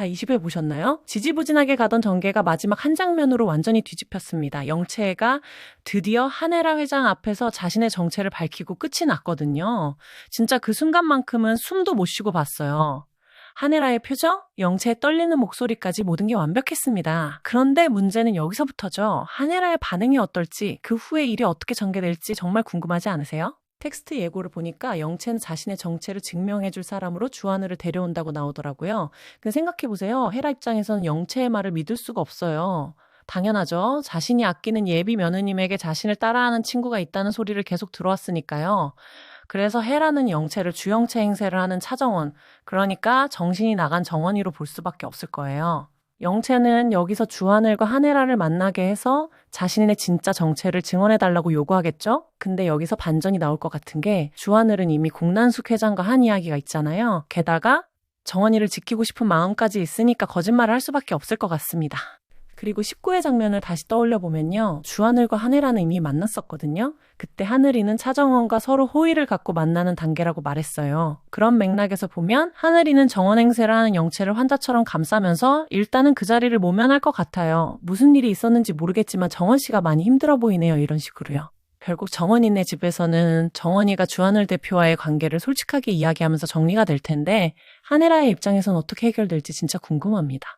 20회 보셨나요? 지지부진하게 가던 전개가 마지막 한 장면으로 완전히 뒤집혔습니다. 영채가 드디어 한혜라 회장 앞에서 자신의 정체를 밝히고 끝이 났거든요. 진짜 그 순간만큼은 숨도 못 쉬고 봤어요. 한혜라의 표정, 영채의 떨리는 목소리까지 모든 게 완벽했습니다. 그런데 문제는 여기서부터죠. 한혜라의 반응이 어떨지, 그 후에 일이 어떻게 전개될지 정말 궁금하지 않으세요? 텍스트 예고를 보니까 영채는 자신의 정체를 증명해줄 사람으로 주하늘을 데려온다고 나오더라고요. 근데 생각해보세요. 헤라 입장에서는 영채의 말을 믿을 수가 없어요. 당연하죠. 자신이 아끼는 예비 며느님에게 자신을 따라하는 친구가 있다는 소리를 계속 들어왔으니까요. 그래서 헤라는 영채를 주영채 행세를 하는 차정원, 그러니까 정신이 나간 정원이로 볼 수밖에 없을 거예요. 영채는 여기서 주하늘과 한혜라를 만나게 해서 자신의 진짜 정체를 증언해달라고 요구하겠죠? 근데 여기서 반전이 나올 것 같은 게 주하늘은 이미 공난숙 회장과 한 이야기가 있잖아요. 게다가 정원이를 지키고 싶은 마음까지 있으니까 거짓말을 할 수밖에 없을 것 같습니다. 그리고 19회 장면을 다시 떠올려 보면요. 주하늘과 한혜라는 이미 만났었거든요. 그때 하늘이는 차정원과 서로 호의를 갖고 만나는 단계라고 말했어요. 그런 맥락에서 보면 하늘이는 정원 행세를 하는 영채를 환자처럼 감싸면서 일단은 그 자리를 모면할 것 같아요. 무슨 일이 있었는지 모르겠지만 정원 씨가 많이 힘들어 보이네요. 이런 식으로요. 결국 정원이네 집에서는 정원이가 주하늘 대표와의 관계를 솔직하게 이야기하면서 정리가 될 텐데 한혜라의 입장에선 어떻게 해결될지 진짜 궁금합니다.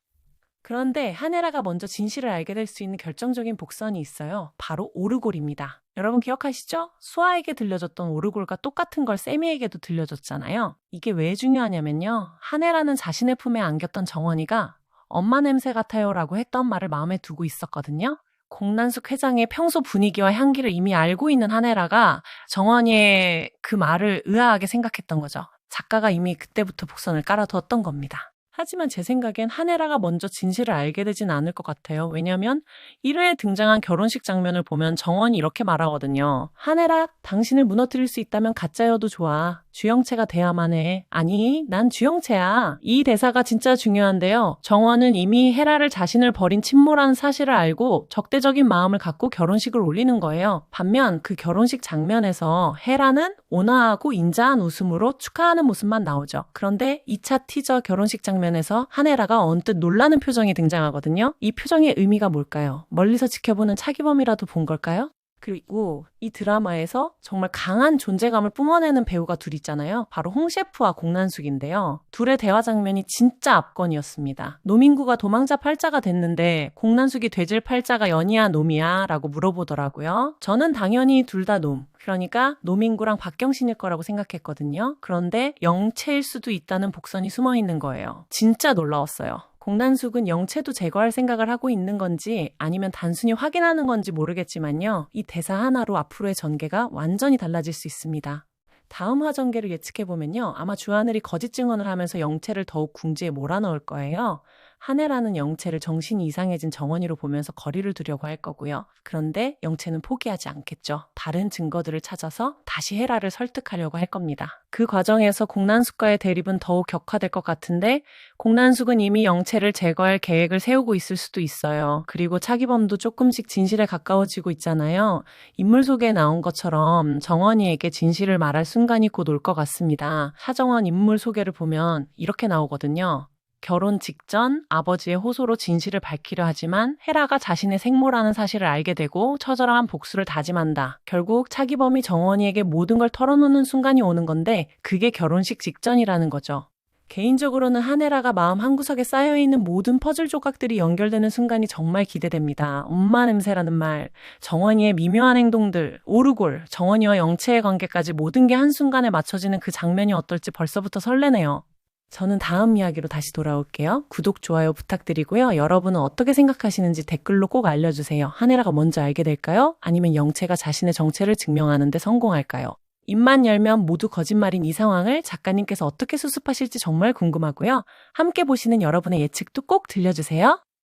그런데 한혜라가 먼저 진실을 알게 될 수 있는 결정적인 복선이 있어요. 바로 오르골입니다. 여러분 기억하시죠? 수아에게 들려줬던 오르골과 똑같은 걸 세미에게도 들려줬잖아요. 이게 왜 중요하냐면요. 한혜라는 자신의 품에 안겼던 정원이가 엄마 냄새 같아요 라고 했던 말을 마음에 두고 있었거든요. 공난숙 회장의 평소 분위기와 향기를 이미 알고 있는 한혜라가 정원이의 그 말을 의아하게 생각했던 거죠. 작가가 이미 그때부터 복선을 깔아두었던 겁니다. 하지만 제 생각엔 한혜라가 먼저 진실을 알게 되진 않을 것 같아요. 왜냐면 1회에 등장한 결혼식 장면을 보면 정원이 이렇게 말하거든요. 한혜라, 당신을 무너뜨릴 수 있다면 가짜여도 좋아. 주영채가 돼야만 해. 아니, 난 주영채야. 이 대사가 진짜 중요한데요. 정원은 이미 헤라를 자신을 버린 친모라는 사실을 알고 적대적인 마음을 갖고 결혼식을 올리는 거예요. 반면 그 결혼식 장면에서 헤라는 온화하고 인자한 웃음으로 축하하는 모습만 나오죠. 그런데 2차 티저 결혼식 장면에서 한혜라가 언뜻 놀라는 표정이 등장하거든요. 이 표정의 의미가 뭘까요? 멀리서 지켜보는 차기범이라도 본 걸까요? 그리고 이 드라마에서 정말 강한 존재감을 뿜어내는 배우가 둘 있잖아요. 바로 홍 셰프와 공난숙인데요. 둘의 대화 장면이 진짜 압권이었습니다. 노민구가 도망자 팔자가 됐는데 공난숙이 되질 팔자가 연이야 놈이야 라고 물어보더라고요. 저는 당연히 둘 다 놈. 그러니까 노민구랑 박경신일 거라고 생각했거든요. 그런데 영채일 수도 있다는 복선이 숨어있는 거예요. 진짜 놀라웠어요. 공난숙은 영채도 제거할 생각을 하고 있는 건지 아니면 단순히 확인하는 건지 모르겠지만요. 이 대사 하나로 앞으로의 전개가 완전히 달라질 수 있습니다. 다음 화전개를 예측해보면요. 아마 주하늘이 거짓 증언을 하면서 영채를 더욱 궁지에 몰아넣을 거예요. 한혜라는 영채를 정신이 이상해진 정원이로 보면서 거리를 두려고 할 거고요. 그런데 영채는 포기하지 않겠죠. 다른 증거들을 찾아서 다시 헤라를 설득하려고 할 겁니다. 그 과정에서 공난숙과의 대립은 더욱 격화될 것 같은데 공난숙은 이미 영채를 제거할 계획을 세우고 있을 수도 있어요. 그리고 차기범도 조금씩 진실에 가까워지고 있잖아요. 인물 소개에 나온 것처럼 정원이에게 진실을 말할 순간이 곧 올 것 같습니다. 차정원 인물 소개를 보면 이렇게 나오거든요. 결혼 직전 아버지의 호소로 진실을 밝히려 하지만 헤라가 자신의 생모라는 사실을 알게 되고 처절한 복수를 다짐한다. 결국 차기범이 정원이에게 모든 걸 털어놓는 순간이 오는 건데 그게 결혼식 직전이라는 거죠. 개인적으로는 한혜라가 마음 한구석에 쌓여있는 모든 퍼즐 조각들이 연결되는 순간이 정말 기대됩니다. 엄마 냄새라는 말, 정원이의 미묘한 행동들, 오르골, 정원이와 영채의 관계까지 모든 게 한순간에 맞춰지는 그 장면이 어떨지 벌써부터 설레네요. 저는 다음 이야기로 다시 돌아올게요. 구독, 좋아요 부탁드리고요. 여러분은 어떻게 생각하시는지 댓글로 꼭 알려주세요. 한혜라가 먼저 알게 될까요? 아니면 영채가 자신의 정체를 증명하는 데 성공할까요? 입만 열면 모두 거짓말인 이 상황을 작가님께서 어떻게 수습하실지 정말 궁금하고요. 함께 보시는 여러분의 예측도 꼭 들려주세요.